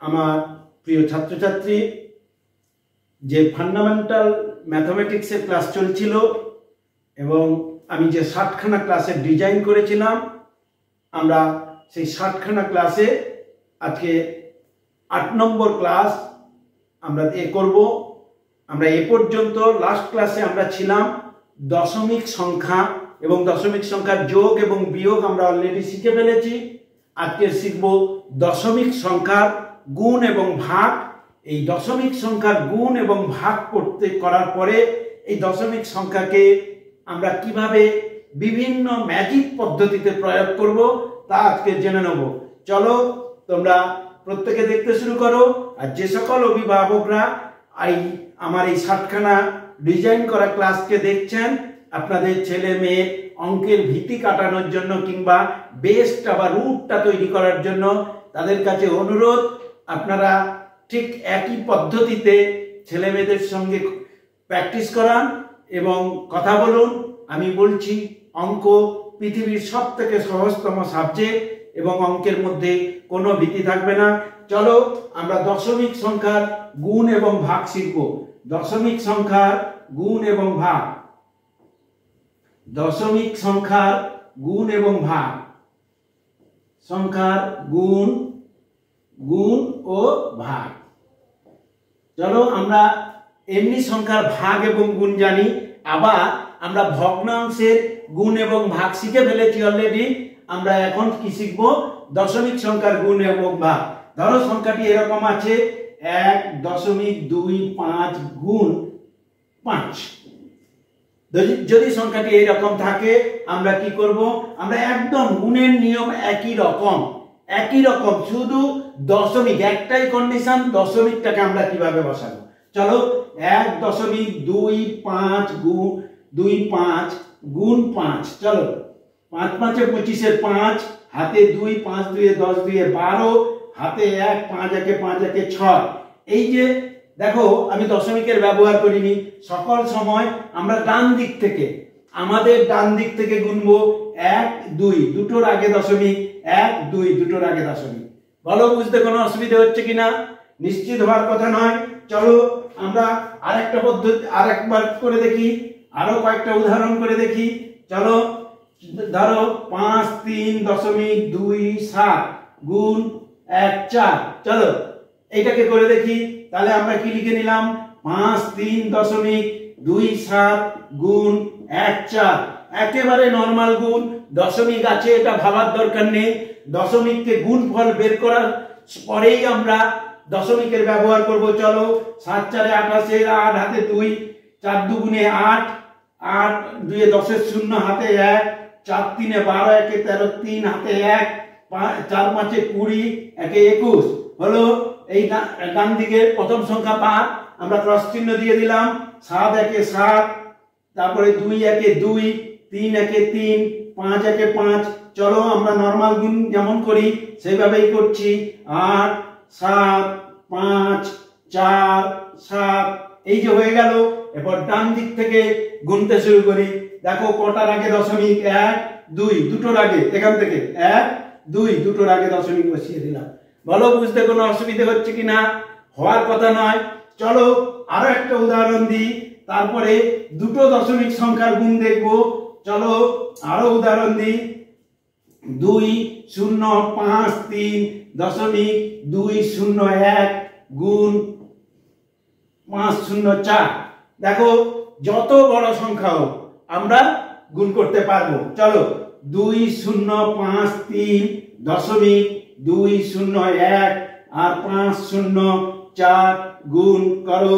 আমার প্রিয় ছাত্রছাত্রী, যে ফান্ডামেন্টাল ম্যাথমেটিক্সের ক্লাস চলছিল এবং আমি যে 60খানা ক্লাসের ডিজাইন করেছিলাম, আমরা সেই 60খানা ক্লাসে আজকে 8 নম্বর ক্লাস আমরা করব। আমরা এ পর্যন্ত লাস্ট ক্লাসে আমরা ছিলাম দশমিক সংখ্যা এবং দশমিক সংখ্যার যোগ এবং বিয়োগ আমরা অলরেডি শিখে ফেলেছি। আজকে শিখব দশমিক সংখ্যার গুণ এবং ভাগ। এই দশমিক সংখ্যার গুণ এবং ভাগ করার পরে এই দশমিক সংখ্যাকে আমরা কিভাবে বিভিন্ন ম্যাজিক পদ্ধতিতে প্রয়োগ করব তা আজকে জেনে নেব। চলো তোমরা প্রত্যেকে দেখতে শুরু করো। আর যে সকল অভিভাবকরা আমার এই 60খানা ডিজাইন করা ক্লাসকে দেখছেন, আপনাদের ছেলে মেয়ে অঙ্কের ভীতি কাটানোর জন্য কিংবা বেসটা বা রুটটা তৈরি করার জন্য তাদের কাছে অনুরোধ, আপনারা ঠিক একই পদ্ধতিতে ছেলে মেয়েদের সঙ্গে প্র্যাকটিস করান এবং কথা বলুন। আমি বলছি, অঙ্ক পৃথিবীর সবথেকে সহজতম সাবজেক্ট এবং অঙ্কের মধ্যে কোনো ভীতি থাকবে না। চলো আমরা দশমিক সংখ্যার গুণ এবং ভাগ শিখব। দশমিক সংখ্যার গুণ এবং ভাগ, দশমিক সংখ্যার গুণ এবং ভাগ, সংখ্যার গুণ, গুণ ও ভাগ। চলো আমরা এমনি সংখ্যার ভাগ এবং গুণ জানি, আবার আমরা ভগ্নাংশের গুণ এবং ভাগ শিখে ফেলেছি অলরেডি। আমরা এখন কি শিখব? দশমিক সংখ্যার গুণ এবং ভাগ। ধরো সংখ্যাটি এরকম আছে 1.25 গুণ 5। যদি সংখ্যাটি এইরকম থাকে আমরা কি করব? আমরা একদম গুণের নিয়ম একই রকম, শুধু দশমিক একটাই কন্ডিশন, দশমিকটাকে আমরা কিভাবে বসাবো। চলো 1.25 গুণ 25 গুণ 5। চলো 5 5 25 5, হাতে 2, 5 2 10 2 12, হাতে 1, 5 1 5 1 6। এই যে দেখো, আমি দশমিকের ব্যবহার করিনি। সকল সময় আমরা ডান দিক থেকে, আমাদের ডান দিক থেকে গুনবো 1 2 দুটোর আগে দশমিক, 1 2 দুটোর আগে দশমিক। বলো বুঝতে কোনো অসুবিধা হচ্ছে কিনা? নিশ্চিত হওয়ার কথা নয়। চলো আমরা আরেকটা পদ্ধতি আরেকবার করে দেখি, আরো কয়েকটা উদাহরণ করে দেখি। চলো ধরো 5 3.27 গুণ 1 4। চলো এইটাকে করে দেখি। তাহলে আমরা কি লিখে নিলাম? 5 3.27 গুণ 1 4। একেবারে নরমাল গুণ, দশমিক আছে এটা ভাবার দরকার নেই। দশমিককে গুণফল বের করার পরেই আমরা দশমিকের ব্যবহার করব। চলো 7 4 28, 8 হাতে 2, 4 2 8, 8 2 10 0 হাতে 1, 4 3 12, 1 13, 3 হাতে 1, 4 5 20, 1 21 হলো। এই ডান দিকে প্রথম সংখ্যা 5, আমরা ক্রস চিহ্ন দিয়ে দিলাম। 7 1 7, তারপরে 2 1 2, 3 1 3, 5 1 5। চলো আমরা নরমাল গুণ যেমন করি সেইভাবেই করছি। 8 7 5 4 7, এই যে হয়ে গেল। এরপর ডান দিক থেকে গুনতে শুরু করি। দেখো কটার আগে দশমিক? 1 2 দুটোর আগে, এখান থেকে 1 2 দুটোর আগে দশমিক বসিয়ে দিলাম। বলো বুঝতে কোনো অসুবিধা হচ্ছে কিনা? হওয়ার কথা নয়। চলো আরো একটা উদাহরণ দিই, তারপরে দুটো দশমিক সংখ্যার গুণ দেখব। চলো আরো উদাহরণ দিই। 2 0 5 3.201 গুণ 5 0 4। দেখো যত বড় সংখ্যা হোক আমরা গুণ করতে পারবো। চলো 2 0 5 3.201 আর 5 0 4 গুণ করো।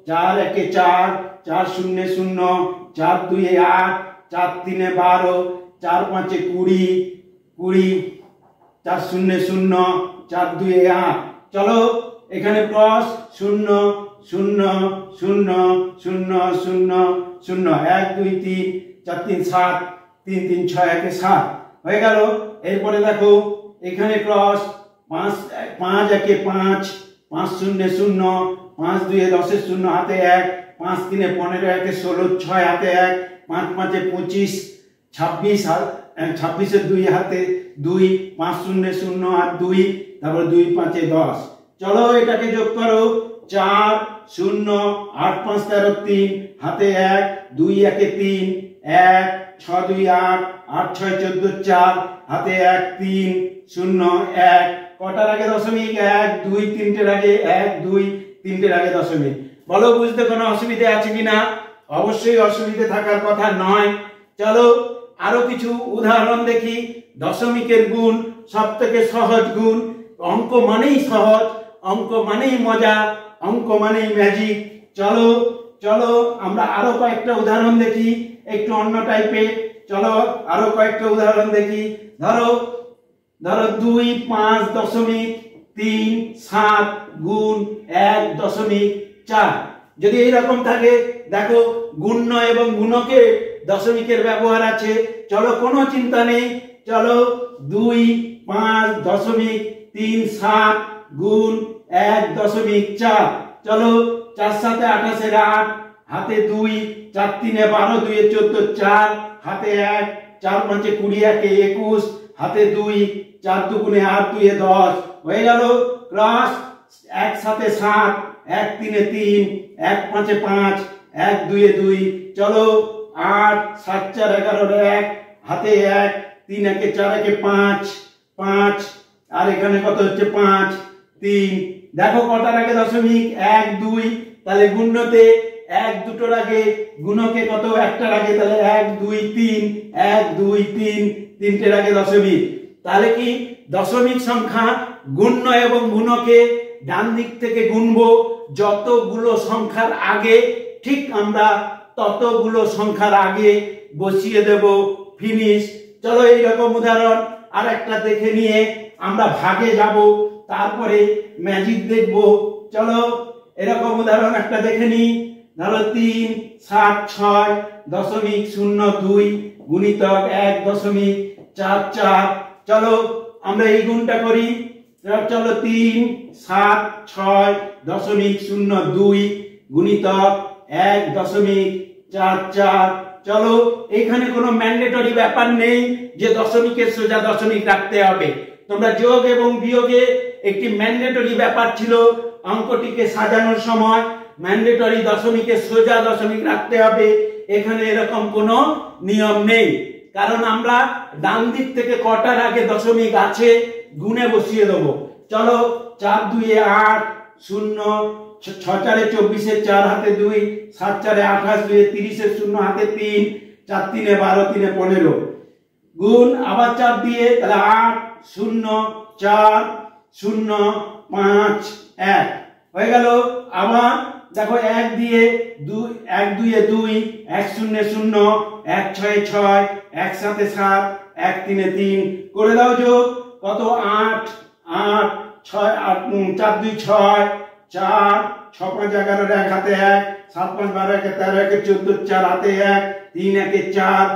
4 1 4, 4 0 0, 4 2 8, 4 3 12, 4 5 20 20, 4 0 0, 4 2 8। চলো এখানে ক্রস 0 0 0 0 0 0 1 2 3 4 3 7 3 3 6 1 7 হয়ে গেল। এরপরে দেখো এখানে ক্রস 5 5 1 5, 5 0 0, 5 2 10 0 হাতে 1, 5 3 15 1 16 6 হাতে 1, 5 5 25 26 26 2 হাতে 2, 5 0 0 আর 2, তারপর 2 5 10। চলো এটাকে যোগ করো, 4 0 8 5 13 3 হাতে 1 2 1 3 1 6 2 8 8 6 14 4 হাতে 1 3 0 1 কটার আগে দশমিক 1 2 তিনটের আগে 1 2 তিনটের আগে দশমিক। বলো বুঝতে কোনো অসুবিধা আছে কিনা? অবশ্যই অসুবিধা থাকার কথা নয়। চলো আরো কিছু উদাহরণ দেখি। দশমিকের গুণ সবথেকে সহজ গুণ। অঙ্ক মানেই সহজ, অঙ্ক মানেই মজা, অঙ্ক মানেই ম্যাজিক। চলো চলো আমরা আরো কয়েকটা উদাহরণ দেখি একটু অন্য টাইপের। চলো আরো কয়েকটা উদাহরণ দেখি। ধরো 2 5 দশমিক 3 7 গুণ 1 দশমিক 4। যদি এইরকম থাকে দেখো গুণ্য এবং গুণকে দশমিকের ব্যবহার আছে। চলো কোনো চিন্তা নেই। চলো 2 5 দশমিক 3 7 গুণ 1 দশমিক 4। চলো 4 7 28 8 হাতে 2 4 3 12 2 14 4 হাতে 1 4 5 20 1 21 হাতে 2 4 2 8 2 10 হয়ে গেল। ক্রস 1 7 7 1 3 3 1 5 5 1 2 2। চলো 8 7 4 11 1 হাতে 1 3 1 4 1 5 5 আর এখানে কত হচ্ছে 5 3। দেখো কটার আগে দশমিক 1 2, তাহলে গুণ্যতে 1 দুটোর আগে, গুণকে কত একটার আগে, তাহলে 1 2 3 1 2 3 তিনটের আগে দশমিক। তাহলে কি দশমিক সংখ্যা গুণ্য এবং গুণকে ডান দিক থেকে গুনবো, যতগুলো সংখ্যার আগে ঠিক আমরা ততগুলো সংখ্যার আগে বসিয়ে দেব, ফিনিশ। চলো এইরকম উদাহরণ আর একটা দেখে নিয়ে আমরা ভাগে যাব, তারপরে ম্যাজিক দেখব। চলো এরকম উদাহরণ একটা দেখে নি। ধরো 3 7 6 দশমিক 0 2 গুণিতক 1 দশমিক 4 4। চলো আমরা এই গুণটা করি। চলো 3 7 6 দশমিক 0 2 গুণিতক 1 দশমিক 4 4। চলো এখানে কোনো ম্যান্ডেটরি ব্যাপার নেই যে দশমিকের সোজা দশমিক রাখতে হবে। তোমরা যোগ এবং বিয়োগে একটি ম্যান্ডেটরি ব্যাপার ছিল, অঙ্কটিকে সাজানোর সময় ম্যান্ডেটরি দশমিকের সোজা দশমিক রাখতে হবে। এখানে এরকম কোনো নিয়ম নেই, কারণ আমরা ডান দিক থেকে কটার আগে দশমিক আছে গুণে বসিয়ে দেবো। চলো 4 2 8 0 6 4 24 4 হাতে 2 7 4 28 2 30 0 হাতে 3 4 3 12 3 15 গুণ আবার 4 দিয়ে, তাহলে 8 0 4 0 5 1 হয়ে গেল। আবার দেখো 1 দিয়ে 2 1 2 2 1 0 0 1 6 6 1 7 7 1 3 3 করে দাও যোগ। কত 8 8 6 8 4 2 6 4 6 5 11 1 হাতে 1 7 5 12 1 13 1 14 4 হাতে 1 3 1 4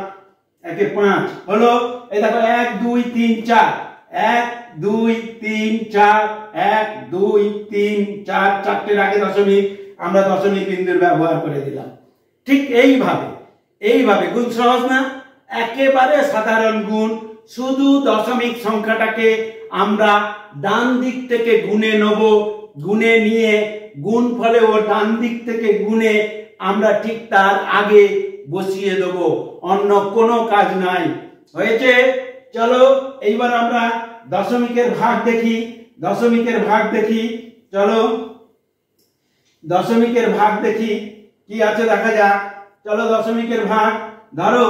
1 5 হলো। এই দেখো 1 2 3 4 1 2 3 4 1 2 3 4 চারটের আগে দশমিক, আমরা দশমিক বিন্দুর ব্যবহার করে দিলাম। ঠিক এইভাবে গুণ সহজ না? একেবারে সাধারণ গুণ। শুধু দশমিক সংখ্যাটাকে আমরা ডান দিক থেকে গুণে নেব, গুণে নিয়ে গুণ ফলে ও ডান দিক থেকে গুণে আমরা ঠিক তার আগে বসিয়ে দেব, অন্য কোনো কাজ নাই। হয়েছে? চলো এইবার আমরা দশমিকের ভাগ দেখি। চলো দশমিকের ভাগ দেখি কি আছে দেখা যাক। চলো দশমিকের ভাগ। ধরো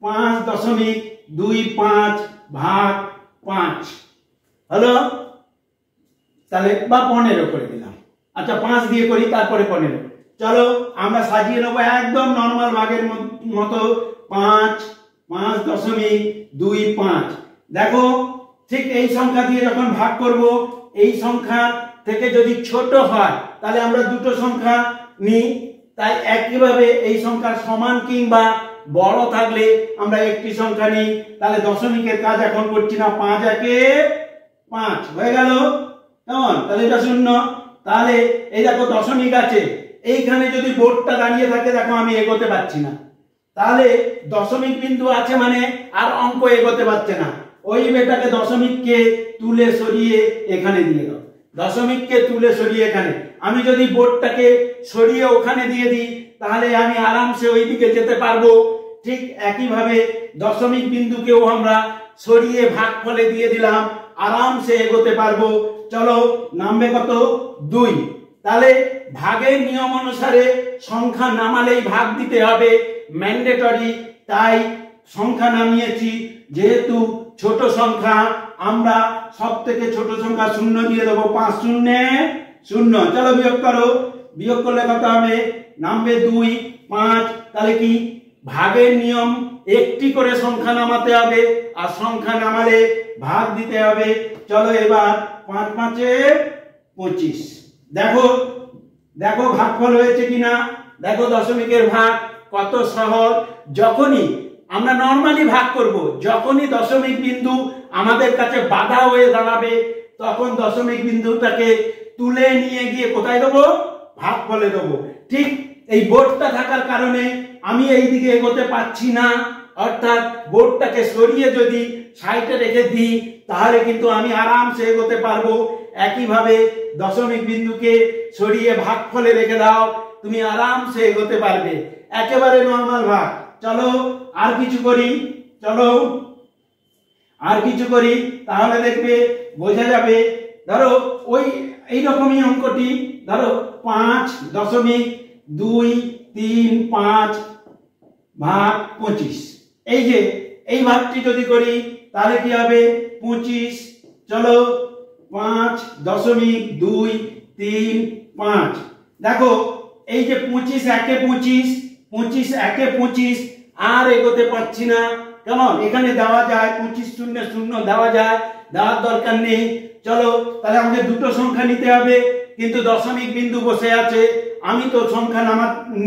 5.25 ভাগ 5 হলো, তাহলে বা 15 করে দিলাম। আচ্ছা 5 দিয়ে করি, তারপরে 15। চলো আমরা সাজিয়ে নেবো একদম নরমাল ভাগের মতো। 5.25। দেখো ঠিক এই সংখ্যা দিয়ে যখন ভাগ করব, এই সংখ্যা থেকে যদি ছোট হয় তাহলে আমরা দুটো সংখ্যা নিই, তাই একইভাবে এই সংখ্যার সমান কিংবা বড় থাকলে আমরা একটি সংখ্যা নিই। তাহলে দশমিকের কাজ এখন করছি না। 5 1 5 হয়ে গেল, কেমন? তাহলে এটা 0। তাহলে এই দেখো দশমিক আছে, এইখানে যদি বোর্ডটা দাঁড়িয়ে থাকে দেখো আমি এগোতে পারছি না, তাহলে দশমিক বিন্দু আছে মানে আর অঙ্ক এগোতে পারছে না। ওই বেটাকে দশমিককে তুলে সরিয়ে এখানে দিয়ে দাও। দশমিককে তুলে সরিয়ে এখানে, আমি যদি বোর্ডটাকে সরিয়ে ওখানে দিয়ে দিই তাহলে আমি আরামসে ওই দিকে যেতে পারবো। ঠিক একইভাবে দশমিক বিন্দুকেও আমরা সরিয়ে ভাগফলে দিয়ে দিলাম, আরামসে এগোতে পারবো। চলো, নামবে কত? 2। তাহলে ভাগের নিয়ম অনুসারে সংখ্যা নামালেই ভাগ দিতে হবে, ম্যান্ডেটরি। তাই সংখ্যা নামিয়েছি, যেহেতু ছোট সংখ্যা আমরা সব থেকে ছোট সংখ্যা 0 দিয়ে দেবো। 5 0 0। চলো বিয়োগ করো, বিয়োগ করলে কত হবে? নামবে 2 5। তাহলে কি ভাগের নিয়ম, একটি করে সংখ্যা নামাতে হবে, আর সংখ্যা নামালে ভাগ দিতে হবে। চলো এবার 5 5 25। দেখো দেখো ভাগফল হয়েছে কিনা, দেখো দশমিকের ভাগ কত সহজ। যখনই আমরা নরমালি ভাগ করব, যখনই দশমিক বিন্দু আমাদের কাছে বাধা হয়ে দাঁড়াবে তখন দশমিক বিন্দুটাকে তুলে নিয়ে গিয়ে কোথায় দেবো? ভাগফলে দেবো। ঠিক এই বোর্ডটা থাকার কারণে আমি এই দিকে এগোতে পারছি না, অর্থাৎ বোর্ডটাকে সরিয়ে যদি সাইডে রেখে দিই তাহলে কিন্তু আমি আরামসে এগোতে পারবো। একইভাবে দশমিক বিন্দুকে সরিয়ে ভাগফলে রেখে দাও, তুমি আরামসে এগোতে পারবে, একেবারে নরমাল ভাগ। চলো আর কিছু করি, চলো আর কিছু করি, তাহলে দেখবে বোঝা যাবে। ধরো ওই এইরকমই অঙ্কটি, ধরো 5.235 ভাগ 25। এই যে এই ভাগটি যদি করি তাহলে কি হবে? 25। চলো 5.235। দেখো এই যে 25 একে 25, 25 একে 25, আর এগোতে পারছি না। কেমন? এখানে দেওয়া যায় 25 0 0 দেওয়া যায়, দেওয়ার দরকার নেই। চলো তাহলে আমাকে দুটো সংখ্যা নিতে হবে, কিন্তু দশমিক বিন্দু বসে আছে, আমি তো সংখ্যা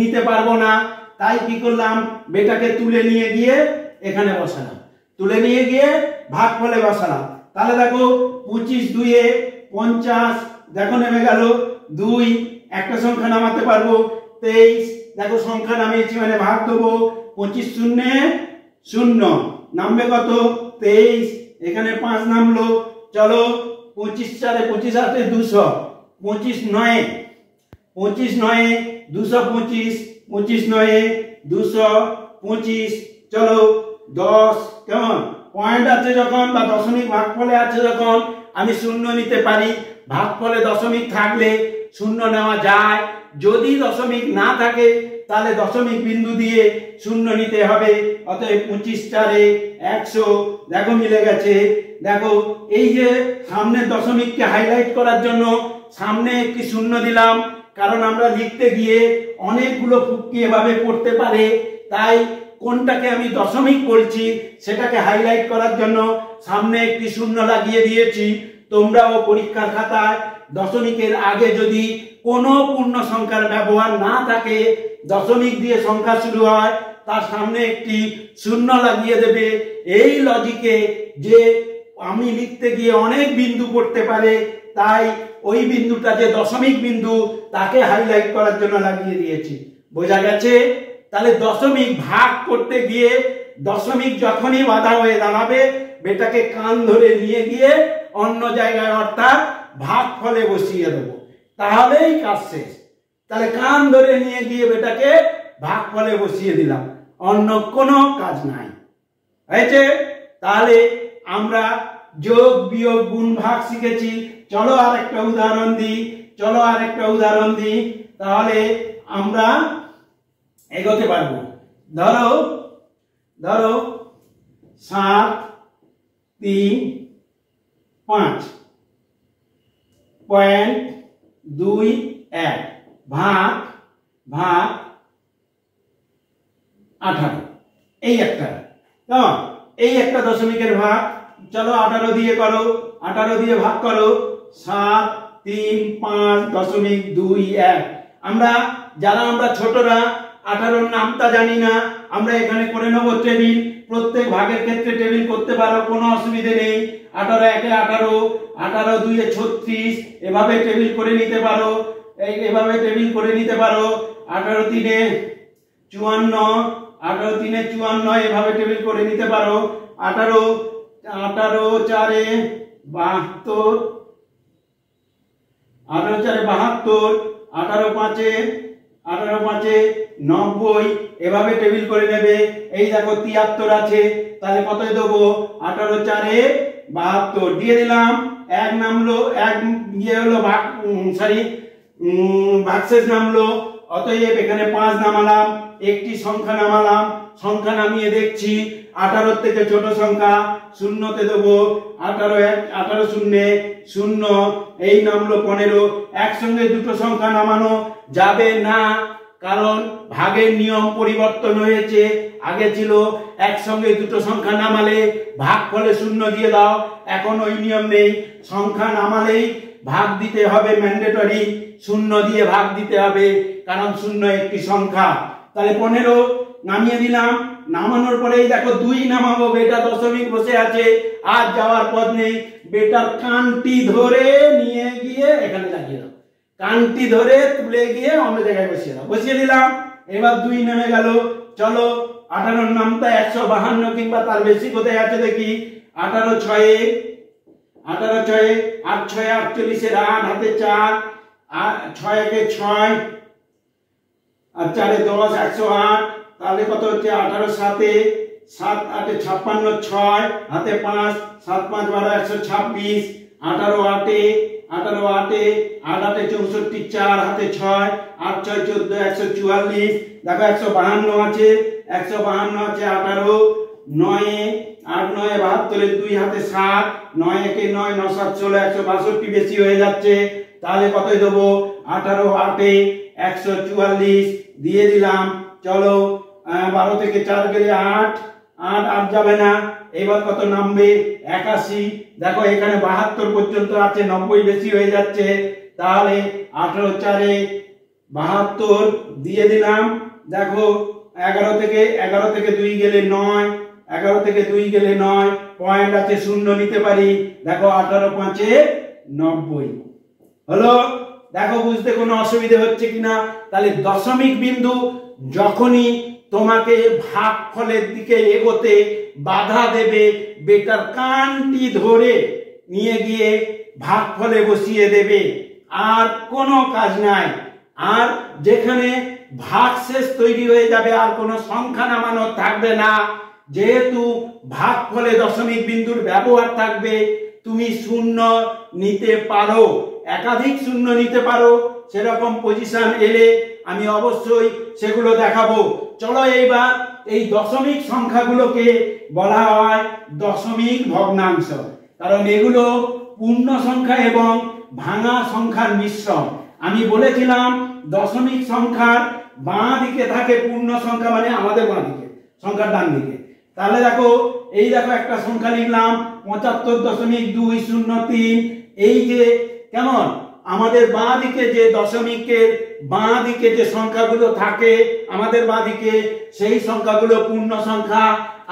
নিতে পারবো না। তাই কি করলাম? বেটাকে তুলে নিয়ে গিয়ে এখানে বসালাম, তুলে নিয়ে গিয়ে ভাগফলে বসালাম। তাহলে দেখো 25 2 50, দেখো নেমে গেল 2, একটা সংখ্যা নামাতে পারবো 23। দেখো সংখ্যা নামিয়েছি মানে ভাগ দেবো, 25 0 0 নামবে কত? 23। এখানে 5 নামলো। চলো 25 4 25 8 200, 25 9 25 9 225, 25 9 225। চলো 10। কেমন? পয়েন্ট আছে যখন বা দশমিক ভাগফলে আছে যখন আমি 0 নিতে পারি, ভাগফলে দশমিক থাকলে 0 নেওয়া যায়। যদি দশমিক না থাকে তাহলে দশমিক বিন্দু দিয়ে 0 নিতে হবে। অতএব 25 4 100। দেখো মিলে গেছে। দেখো এই যে সামনে দশমিককে হাইলাইট করার জন্য সামনে একটি 0 দিলাম, কারণ আমরা লিখতে গিয়ে অনেকগুলো ফুটকি এভাবে পড়তে পারে, তাই কোনটাকে আমি দশমিক বলছি সেটাকে হাইলাইট করার জন্য সামনে একটি 0 লাগিয়ে দিয়েছি। তোমরাও পরীক্ষার খাতায় দশমিকের আগে যদি কোনো পূর্ণ সংখ্যার ব্যবহার না থাকে, দশমিক দিয়ে সংখ্যা শুরু হয়, তার সামনে একটি 0 লাগিয়ে দেবে। এই লজিকে যে আমি লিখতে গিয়ে অনেক বিন্দু পড়তে পারে, তাই ওই বিন্দুটা যে দশমিক বিন্দু তাকে হাইলাইট করার জন্য লাগিয়ে দিয়েছি। বোঝা গেছে? তাহলে দশমিক ভাগ করতে গিয়ে দশমিক যখনই বাধা হয়ে দাঁড়াবে, বেটাকে কান ধরে নিয়ে গিয়ে অন্য জায়গায় অর্থাৎ ভাগফলে বসিয়ে দেবো, তাহলেই কাজ শেষ। তাহলে কান ধরে নিয়ে গিয়ে বেটাকে ভাগফলে বসিয়ে দিলাম, অন্য কোনো কাজ নাই। হয়েছে? তাহলে আমরা যোগ বিয়োগ গুণ ভাগ শিখেছি। চলো আর একটা উদাহরণ দিই, চলো আর একটা উদাহরণ দিই, তাহলে আমরা এগোতে পারবো। ধরো ধরো 7 3 5 পয়েন্ট 2 1 ভাগ ভাগ 18। এই একটা, কেমন? এই একটা দশমিকের ভাগ। চলো 18 দিয়ে করো, 18 দিয়ে ভাগ করো। 7 3 5.21। আমরা যারা আমরা ছোটরা 18 নামটা জানি না, আমরা এখানে করে নেবো টেবিল। প্রত্যেক ভাগের ক্ষেত্রে টেবিল করতে পারো, কোনো অসুবিধে নেই। 18 1 18, 18 2 36, এভাবে টেবিল করে নিতে পারো, এভাবে টেবিল করে নিতে পারো। 18 3 54, 18 3 54, এভাবে টেবিল করে নিতে পারো। 18 4 72, 18 4 72, 18 5 90, এভাবে টেবিল করে নেবে। এই দেখো 73 আছে, তাহলে কত দেবো? 18 4 72 দিয়ে দিলাম। এক নামলো, এক ইয়ে হলো ভাগশেষ নামলো, অতএব এখানে 5 নামালাম, একটি সংখ্যা নামালাম। সংখ্যা নামিয়ে দেখছি 18 থেকে ছোট সংখ্যা শূন্যতে দেবো। 18 শূন্যে 0, এই নামলো 15। একসঙ্গে দুটো সংখ্যা নামানো যাবে না, কারণ ভাগের নিয়ম পরিবর্তন হয়েছে। আগে ছিল একসঙ্গে দুটো সংখ্যা নামালে ভাগফলে 0 দিয়ে দাও, এখন ওই নিয়ম নেই। সংখ্যা নামালেই ভাগ দিতে হবে, ম্যান্ডেটরি। 0 দিয়ে ভাগ দিতে হবে, কারণ 0 একটি সংখ্যা। তাহলে 15 নামিয়ে দিলাম। নামানোর পরেই দেখো 2 নামাবো, বেটা দশমিক বসে আছে, আর যাওয়ার পথ নেই। বেটার কানটি ধরে নিয়ে গিয়ে এখানে লাগিয়ে দাও, কানটি ধরে তুলে গিয়ে অন্য জায়গায় বসিয়ে দাও। বসিয়ে দিলাম, এবার 2 নেমে গেল। চলো 18 নামটা 152 কিংবা তার বেশি কোথায় আছে দেখি। 18 6 8 6 48, 8 হাতে 4, 6 1 6 আর 4 10, 108। তাহলে কত হচ্ছে? 18 7 7 8 56, 6 হাতে 5, 7 5 12 126। 18 8 18 8 8 64, 4 হাতে 6, 8 6 14 144। দেখো 152 আছে, 152 আছে। 18 9 8 9 72, 2 হাতে 7, 9 1 9 9 7 16 162 বেশি হয়ে যাচ্ছে। তাহলে কত দেবো? 18 8 144 দিয়ে দিলাম। চলো 12 থেকে 4 গেলে 8 8 8 যাবে না, এবার কত নামবে? 81। দেখো এখানে 72 পর্যন্ত আছে, 90 বেশি হয়ে যাচ্ছে। তাহলে 18 4 72 দিয়ে দিলাম। দেখো 11 থেকে 2 গেলে 9, 11 থেকে 2 গেলে 9, পয়েন্ট আছে 0 নিতে পারি। দেখো 18 5 90 হলো। দেখো বুঝতে কোনো অসুবিধা হচ্ছে কিনা? তাহলে দশমিক বিন্দু যখনই তোমাকে ভাগফলের দিকে এগোতে বাধা দেবে, বেটার কানটি ধরে নিয়ে গিয়ে ভাগফলে বসিয়ে দেবে, আর কোনো কাজ নাই। আর যেখানে ভাগশেষ তৈরি হয়ে যাবে, আর কোনো সংখ্যা নামানো থাকবে না। যেহেতু ভাগফলে দশমিক বিন্দুর ব্যবহার থাকবে, তুমি 0 নিতে পারো, একাধিক 0 নিতে পারো। সেরকম পজিশন এলে আমি অবশ্যই সেগুলো দেখাবো। চলো এইবার এই দশমিক সংখ্যাগুলোকে বলা হয় দশমিক ভগ্নাংশ, কারণ এগুলো পূর্ণ সংখ্যা এবং ভাঙা সংখ্যার মিশ্রণ। আমি বলেছিলাম দশমিক সংখ্যার বাঁ দিকে থাকে পূর্ণ সংখ্যা, মানে আমাদের বাঁ দিকে, সংখ্যার ডান দিকে। তাহলে দেখো এই দেখো একটা সংখ্যা লিখলাম 75.203। এই যে কেমন আমাদের বাঁ দিকে যে দশমিকের বাঁ দিকে যে সংখ্যাগুলো থাকে আমাদের বাঁ দিকে, সেই সংখ্যাগুলো পূর্ণ সংখ্যা,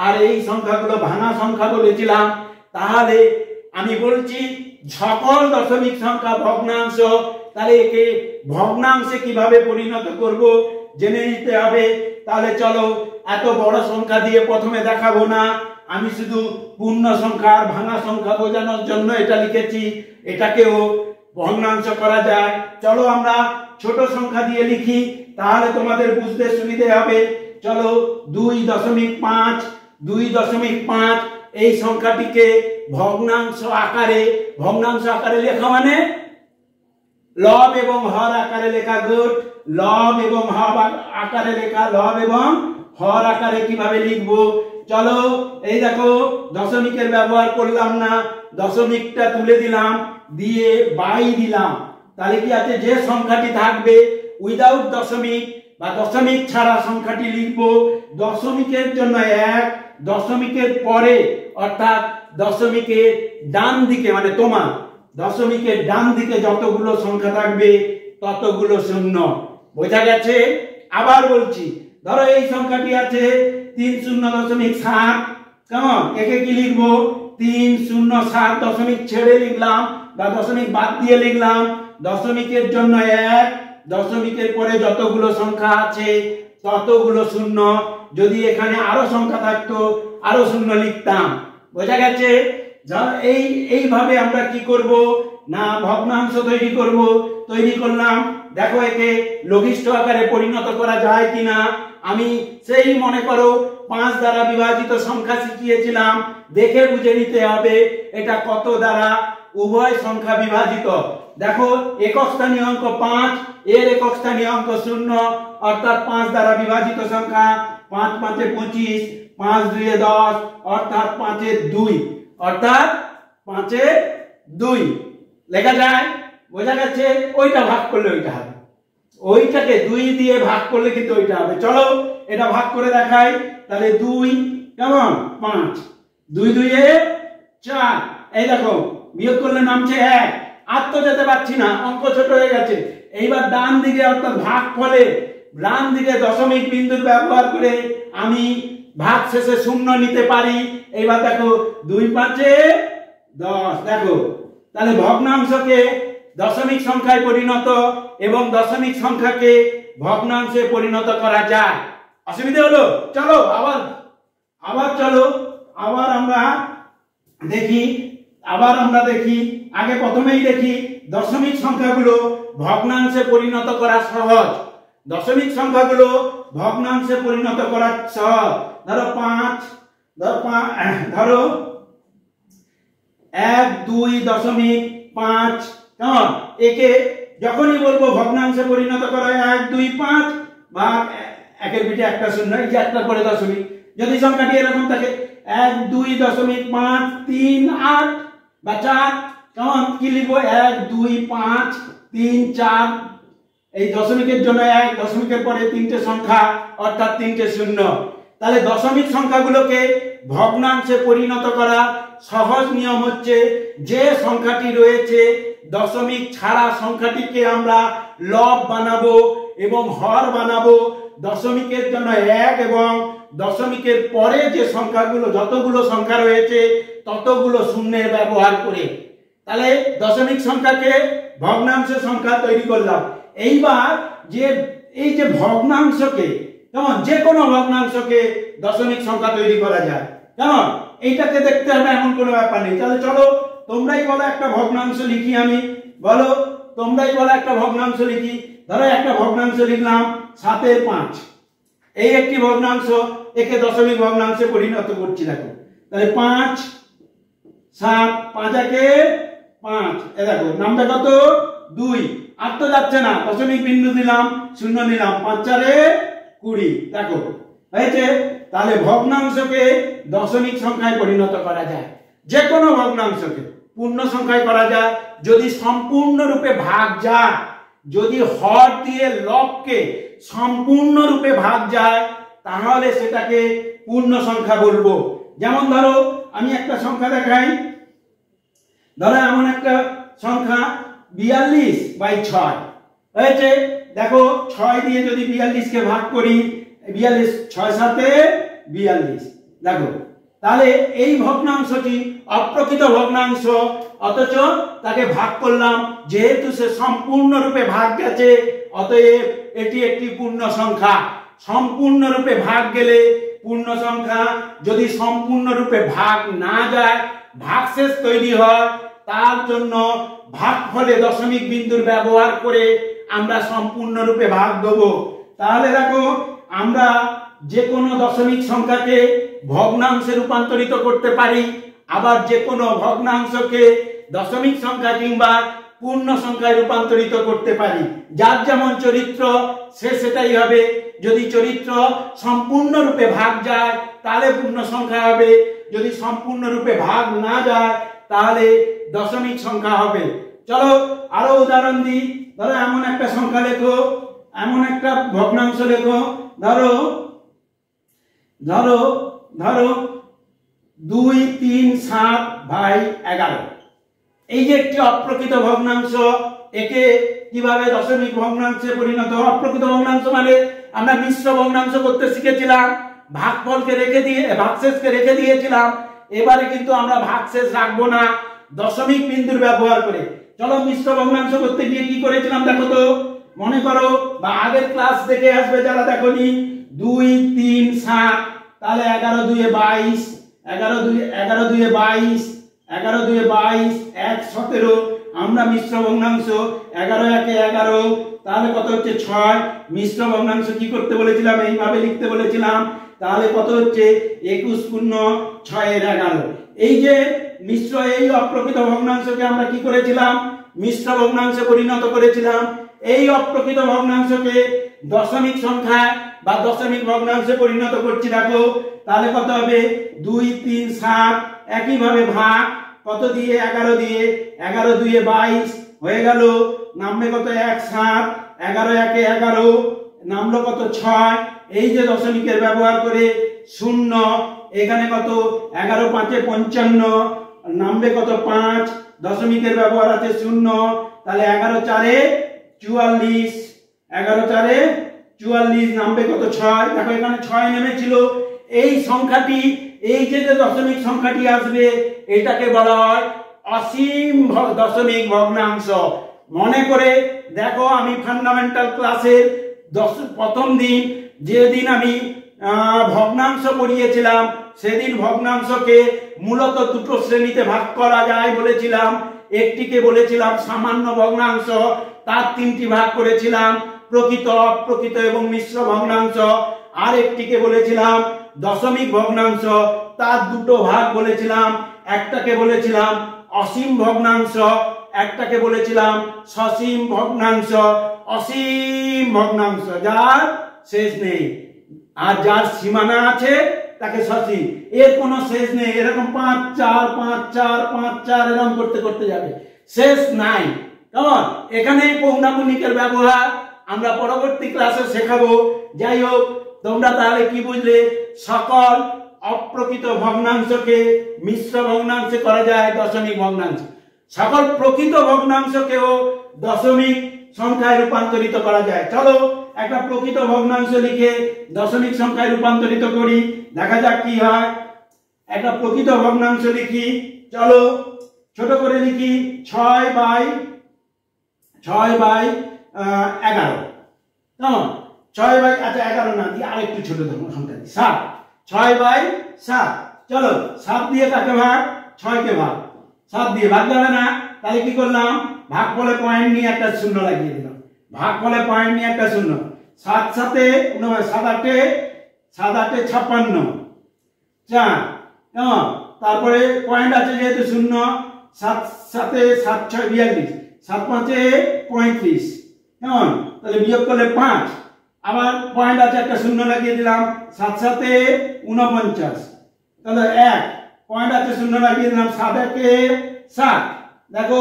আর এই সংখ্যাগুলো ভাঙা সংখ্যা বলেছিলাম। তাহলে আমি বলছি সকল দশমিক সংখ্যা ভগ্নাংশ। তাহলে একে ভগ্নাংশে কিভাবে পরিণত করব জেনে নিতে হবে। তাহলে চলো, এত বড় সংখ্যা দিয়ে প্রথমে দেখাবো না, আমি শুধু পূর্ণ সংখ্যা আর ভাঙা সংখ্যা বোঝানোর জন্য এটা লিখেছি। এটাকেও ভগ্নাংশ করা যায়। চলো আমরা ছোট সংখ্যা দিয়ে লিখি, তাহলে তোমাদের বুঝতে সুবিধে হবে। চলো 2.5 এই সংখ্যাটিকে ভগ্নাংশ আকারে লেখা, মানে লব এবং হর আকারে লেখা। গুড, লব এবং হর আকারে লেখা। লব এবং হর আকারে কিভাবে লিখবো? চলো এই দেখো দশমিকের ব্যবহার করলাম না, দশমিকটা তুলে দিলাম, দিয়ে বাই দিলাম। তাহলে কি আছে? যে সংখ্যাটি থাকবে উইদাউট দশমিক বা দশমিক ছাড়া সংখ্যাটি লিখবো। দশমিকের জন্য 1, দশমিকের পরে অর্থাৎ দশমিকের ডান দিকে, মানে তোমার দশমিকের ডান দিকে যতগুলো সংখ্যা থাকবে ততগুলো 0। বোঝা গেছে? আবার বলছি, ধরো এই সংখ্যাটি আছে 30.7। কেমন? একে কি লিখবো? 307 দশমিক ছেড়ে লিখলাম বা দশমিক বাদ দিয়ে লিখলাম। দশমিকের জন্য 1, দশমিকের পরে যতগুলো সংখ্যা আছে ততগুলো 0। যদি এখানে আরো সংখ্যা থাকতো আরো 0 লিখতাম। বোঝা গেছে? এইভাবে আমরা কি করব? না ভগ্নাংশ তৈরি করব? তৈরি করলাম। দেখো একে লঘিষ্ঠ আকারে পরিণত করা যায় কিনা। আমি সেই মনে করো 5 দ্বারা বিভাজিত সংখ্যা শিখিয়েছিলাম, দেখে বুঝে নিতে হবে এটা কত দ্বারা উভয় সংখ্যা বিভাজিত। দেখো একক স্থানীয় অঙ্ক 5, এর একক স্থানীয় অঙ্ক 0, অর্থাৎ 5 দ্বারা বিভাজিত সংখ্যা 5 5 এ 25, 5 2 এ 10, অর্থাৎ 5 এ 2, অর্থাৎ 5 এ 2 লেখা যায়। বোঝা গেছে? ওইটা ভাগ করলে ওইটা হবে, ওইটাকে 2 দিয়ে ভাগ করলে কিন্তু ওইটা হবে। চলো এটা ভাগ করে দেখাই। তাহলে 2 কেমন 5, 2 2 এ 4, এই দেখো বিয়োগ করলে নামছে 1, আর তো যেতে পারছি না, অঙ্ক ছোট হয়ে গেছে। এইবার ডান দিকে অর্থাৎ ভাগ ফলে ডান দিকে দশমিক বিন্দুর ব্যবহার করে আমি ভাগ শেষে শূন্য নিতে পারি। এইবার দেখো 2 5 এ 10, দেখো তাহলে ভগ্নাংশকে দশমিক সংখ্যায় পরিণত এবং দশমিক সংখ্যাকে ভগ্নাংশে পরিণত করা যায়। অসুবিধা হলো? চলো আবার চলো আবার আমরা দেখি। আগে প্রথমেই দেখি দশমিক সংখ্যাগুলো ভগ্নাংশে পরিণত করা সহজ। দশমিক সংখ্যাগুলো ভগ্নাংশে পরিণত করা সহজ। ধরো 5, ধরো 1 2.5, কেমন? একে যখনই বলবো ভগ্নাংশে পরিণত করা 1 2 5 ভাগ 1 এর পিঠে একটা শূন্য, এই যে একটার পরে দশমিক। যদি সংখ্যাটি এরকম থাকে 1 2.5 3 8 বা 4, কেমন কি লিখবো? 1 2 5 3 4, এই দশমিকের জন্য 1, দশমিকের পরে 3টে সংখ্যা, অর্থাৎ 3টে শূন্য। তাহলে দশমিক সংখ্যাগুলোকে ভগ্নাংশে পরিণত করা সহজ নিয়ম হচ্ছে, যে সংখ্যাটি রয়েছে দশমিক ছাড়া সংখ্যাটিকে আমরা লব বানাবো এবং হর বানাবো। দশমিকের জন্য 1 এবং দশমিকের পরে যে সংখ্যাগুলো যতগুলো সংখ্যা রয়েছে ততগুলো শূন্যের ব্যবহার করে। তাহলে দশমিক সংখ্যাকে ভগ্নাংশ সংখ্যা তৈরি করলাম। এইবার এই যে ভগ্নাংশকে, কেমন যে কোনো ভগ্নাংশকে দশমিক সংখ্যা তৈরি করা যায়, কেমন এইটাকে দেখতে হবে এমন কোনো ব্যাপার নেই। তাহলে চলো তোমরাই বলো একটা ভগ্নাংশ লিখি। আমি বলো তোমরাই বলো একটা ভগ্নাংশ লিখি। ধরো একটা ভগ্নাংশ লিখলাম 7 এর 5, এই একটি ভগ্নাংশ, একে দশমিক ভগ্নাংশে পরিণত করছি। দেখো তাহলে 5 7 5 একে 5, এ দেখো নামটা কত 2, আর তো যাচ্ছে না, দশমিক বিন্দু দিলাম, শূন্য নিলাম, 5 4 এ 20, দেখো হয়েছে। তাহলে ভগ্নাংশকে দশমিক সংখ্যায় পরিণত করা যায়, যে কোনো ভগ্নাংশকে পূর্ণ সংখ্যায় করা যায় যদি সম্পূর্ণরূপে ভাগ যায়। যদি হর দিয়ে লবকে সম্পূর্ণরূপে ভাগ যায় তাহলে সেটাকে পূর্ণ সংখ্যা বলবো। যেমন ধরো আমি একটা সংখ্যা দেখাই। ধরো এমন একটা সংখ্যা 42/6 হয়েছে। দেখো 6 দিয়ে যদি 42 কে ভাগ করি, 42 6 7 এ 42, দেখো তাহলে এই ভগ্নাংশটি অপ্রকৃত ভগ্নাংশ, অথচ তাকে ভাগ করলাম। যেহেতু সে সম্পূর্ণরূপে ভাগ গেছে অতএব এটি একটি পূর্ণ সংখ্যা। সম্পূর্ণরূপে ভাগ গেলে পূর্ণ সংখ্যা, যদি সম্পূর্ণরূপে ভাগ না যায় ভাগশেষ তৈরি হয়, তার জন্য ভাগফলে দশমিক বিন্দুর ব্যবহার করে আমরা সম্পূর্ণরূপে ভাগ দেব। তাহলে দেখো আমরা যে কোনো দশমিক সংখ্যাকে ভগ্নাংশে রূপান্তরিত করতে পারি, আবার যে কোনো ভগ্নাংশকে দশমিক সংখ্যা কিংবা পূর্ণ সংখ্যায় রূপান্তরিত করতে পারি। যার যেমন চরিত্র সে সেটাই হবে। যদি চরিত্র সম্পূর্ণরূপে ভাগ যায় তাহলে পূর্ণ সংখ্যা হবে, যদি সম্পূর্ণরূপে ভাগ না যায় তাহলে দশমিক সংখ্যা হবে। চলো আরো উদাহরণ দিই। ধরো এমন একটা সংখ্যা লেখো, এমন একটা ভগ্নাংশ লেখো। ধরো 2 3 7/11, এই যে একটি অপ্রকৃত ভগ্নাংশ, একে কিভাবে দশমিক ভগ্নাংশে পরিণত? অপ্রকৃত ভগ্নাংশ মানে আমরা মিশ্র ভগ্নাংশ করতে শিখেছিলাম, ভাগফলকে রেখে দিয়ে ভাগশেষকে রেখে দিয়েছিলাম। এবারে কিন্তু আমরা ভাগশেষ রাখবো না, দশমিক বিন্দুর ব্যবহার করে। চলো মিশ্র ভগ্নাংশ করতে গিয়ে কি করেছিলাম দেখো তো, মনে করো বা আগের ক্লাস দেখে আসবে যারা দেখোনি। 2 3 7, তাহলে 11 2 এ 22, 11 2 এ 22, 11 2 এ 22, 1 17, আমরা মিশ্র ভগ্নাংশ 11 একে 11, তাহলে কত হচ্ছে 6। মিশ্র ভগ্নাংশ কি করতে বলেছিলাম, এইভাবে লিখতে বলেছিলাম, তাহলে কত হচ্ছে 21 পূর্ণ 6 এর 11। এই যে মিশ্র এই অপ্রকৃত ভগ্নাংশকে আমরা কি করেছিলাম, মিশ্র ভগ্নাংশে পরিণত করেছিলাম। এই অপ্রকৃত ভগ্নাংশকে দশমিক সংখ্যায় বা দশমিক ভগ্নাংশে পরিণত করছি। দেখো তাহলে কত হবে 2 3 7, একইভাবে ভাগ কত দিয়ে 11 দিয়ে, 11 2 22 হয়ে গেল, নামবে কত 1 7, 11 একে 11 নামলো কত 6। এই যে দশমিকের ব্যবহার করে 0, এখানে কত 11 5 55 নামবে কত 5, দশমিকের ব্যবহার আছে 0, তাহলে 11 4 44, 11 4 44 নামবে কত 6। দেখো এখানে 6 নেমেছিল। এই সংখ্যাটি, এই যে দশমিক সংখ্যাটি আসবে, এটাকে বলা হয় অসীম দশমিক ভগ্নাংশ। মনে করে দেখো, আমি ফান্ডামেন্টাল ক্লাসের প্রথম দিন যেদিন আমি ভগ্নাংশ পড়িয়েছিলাম, সেদিন ভগ্নাংশকে মূলত দুটো শ্রেণীতে ভাগ করা যায় বলেছিলাম। একটিকে বলেছিলাম সামান্য ভগ্নাংশ, তার 3টি ভাগ করেছিলাম, প্রকৃত, অপ্রকৃত এবং মিশ্র ভগ্নাংশ। আর একটিকে বলেছিলাম দশমিক ভগ্নাংশ, তার 2টো ভাগ বলেছিলাম। একটাকে বলেছিলাম অসীম ভগ্নাংশ, একটাকে বলেছিলাম সসীম ভগ্নাংশ। অসীম ভগ্নাংশ যার শেষ নেই, আর যার সীমানা আছে তাকে সসীম। এর কোনো শেষ নেই, এরকম 5 4 5 4 5 4 এরকম করতে করতে যাবে, শেষ নাই। কেমন? এখানেই পৌনাগুণিকের ব্যবহার আমরা পরবর্তী ক্লাসে শেখাবো। যাই হোক, তোমরা তাহলে কি বুঝলে, সকল অপ্রকৃত ভগ্নাংশকে মিশ্র ভগ্নাংশে করা যায় দশমিক ভগ্নাংশ, সকল প্রকৃত ভগ্নাংশকেও দশমিক সংখ্যায় রূপান্তরিত করা যায়। চলো একটা প্রকৃত ভগ্নাংশ লিখে দশমিক সংখ্যায় রূপান্তরিত করি, দেখা যাক কি হয়। একটা প্রকৃত ভগ্নাংশ লিখি, চলো ছোট করে লিখি, 6 বাই 11। কেমন? 6 বাই, আচ্ছা 11 না দিয়ে আরেকটু ছোট সংখ্যা দিই, 7। 6 বাই 7, চলো 7 দিয়ে কাকে ভাগ, 6 কে ভাগ, 7 দিয়ে ভাগ যাবে না, তাহলে কি করলাম, ভাগ ফলে পয়েন্ট নিয়ে একটা শূন্য লাগিয়ে দিলাম, ভাগ ফলে পয়েন্ট নিয়ে একটা শূন্য। 7 7 7 8 56, 4। কেমন? তারপরে পয়েন্ট আছে যেহেতু 0, 7 7 7 6 42, 7 5 35। কেমন? তাহলে বিয়োগ করলে 5, আবার পয়েন্ট আছে একটা শূন্য লাগিয়ে দিলাম, 7 7 49, তাহলে 1 পয়েন্ট আছে শূন্য লাগিয়ে দিলাম, 7 1 7। দেখো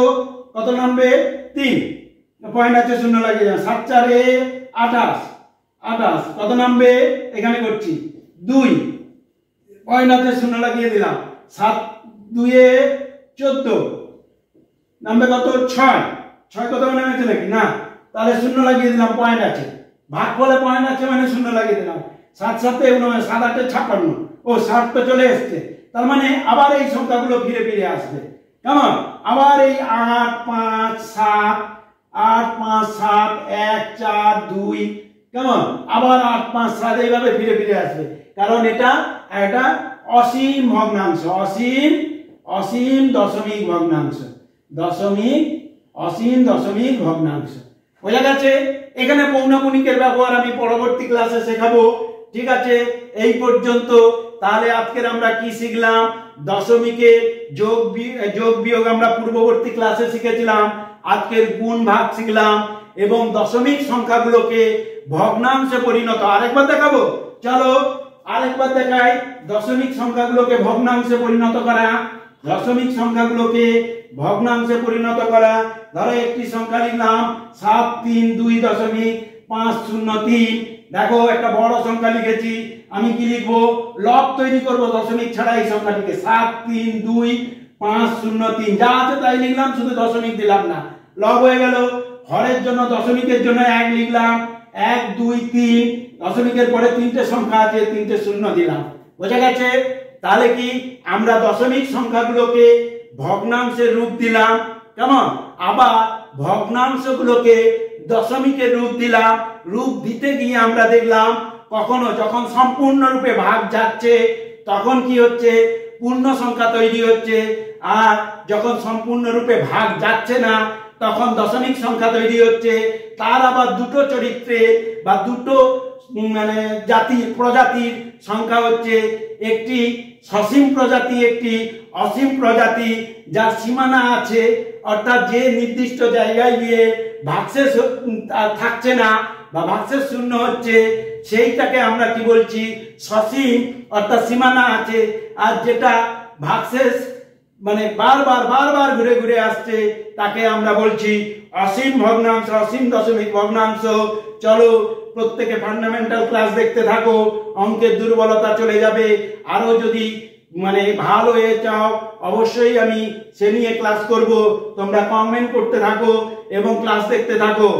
কত নামবে 3, পয়েন্ট আছে শূন্য লাগিয়ে দিলাম, 7 4 28, কত নামবে, এখানে করছি 2, পয়েন্ট আছে শূন্য লাগিয়ে দিলাম, 7 2 14 নামবে কত 6। 6 কত নেমেছে নাকি না, তাহলে শূন্য লাগিয়ে দিলাম, পয়েন্ট আছে, ভাগ ফলে পয়েন্ট আছে মানে শূন্য লাগিয়ে দিলাম, 7 7 7 8 56, ও 7 তো চলে এসছে, তার মানে আবার এই সংখ্যাগুলো ফিরে ফিরে আসবে। কেমন? আবার এই 8 5 7 8 5 7 1 4 2, কেমন? আবার 8 5 7 এইভাবে ফিরে ফিরে আসবে, কারণ এটা একটা অসীম ভগ্নাংশ, অসীম দশমিক ভগ্নাংশ, অসীম দশমিক ভগ্নাংশ। বোঝা গেছে? এখানে পৌনঃপুনিকের ব্যবহার আমি পরবর্তী ক্লাসে শেখাবো। ঠিক আছে, এই পর্যন্ত। তাহলে আজকের আমরা কি শিখলাম, দশমিকে যোগ বিয়োগ আমরা পূর্ববর্তী ক্লাসে শিখেছিলাম, আজকের গুণ ভাগ শিখলাম, এবং দশমিক সংখ্যাগুলোকে ভগ্নাংশে পরিণত, আরেকবার দেখাবো, চলো আরেকবার দেখাই। দশমিক সংখ্যাগুলোকে ভগ্নাংশে পরিণত করা, দশমিক সংখ্যাগুলোকে ভগ্নাংশে পরিণত করা। ধরো একটি সংখ্যা লিখলাম 732.503। দেখো একটা বড় সংখ্যা লিখেছি, আমি কি লিখবো, লব তৈরি করব দশমিক ছাড়া এই সংখ্যাটিকে, 732.503, যা আছে তাই লিখলাম, শুধু দশমিক দিলাম না, লব হয়ে গেল। হরের জন্য দশমিকের জন্য 1 লিখলাম, 1 2 3, দশমিকের পরে 3টে সংখ্যা আছে, 3টে শূন্য দিলাম। বোঝা গেছে? তাহলে কি আমরা দশমিক সংখ্যাগুলোকে ভগ্নাংশের রূপ দিলাম, কেমন? আবার ভগ্নাংশগুলোকে দশমিকের রূপ দিলাম। রূপ দিতে গিয়ে আমরা দেখলাম কখনো যখন সম্পূর্ণরূপে ভাগ যাচ্ছে তখন কি হচ্ছে, পূর্ণ সংখ্যা তৈরি হচ্ছে, আর যখন সম্পূর্ণরূপে ভাগ যাচ্ছে না তখন দশমিক সংখ্যা তৈরি হচ্ছে। তার আবার দুটো চরিত্রে বা দুটো মানে প্রজাতির সংখ্যা হচ্ছে, একটি সসীম প্রজাতি, একটি অসীম প্রজাতি, যার সীমানা আছে, অর্থাৎ যে নির্দিষ্ট জায়গায় গিয়ে ভাগশেষ থাকছে না বা ভাগশেষ শূন্য হচ্ছে, সেইটাকে আমরা কি বলছি, সসীম, অর্থাৎ সীমানা আছে। আর যেটা ভাগশেষ মানে বারবার ঘুরে ঘুরে আসছে, তাকে আমরা বলছি অসীম ভগ্নাংশ, অসীম দশমিক ভগ্নাংশ। চলো প্রত্যেকে ফান্ডামেন্টাল ক্লাস দেখতে থাকো, অঙ্কের দুর্বলতা চলে যাবে। আরো যদি মানে ভালো হয়ে চাও অবশ্যই আমি সে নিয়ে ক্লাস করব। তোমরা কমেন্ট করতে থাকো এবং ক্লাস দেখতে থাকো।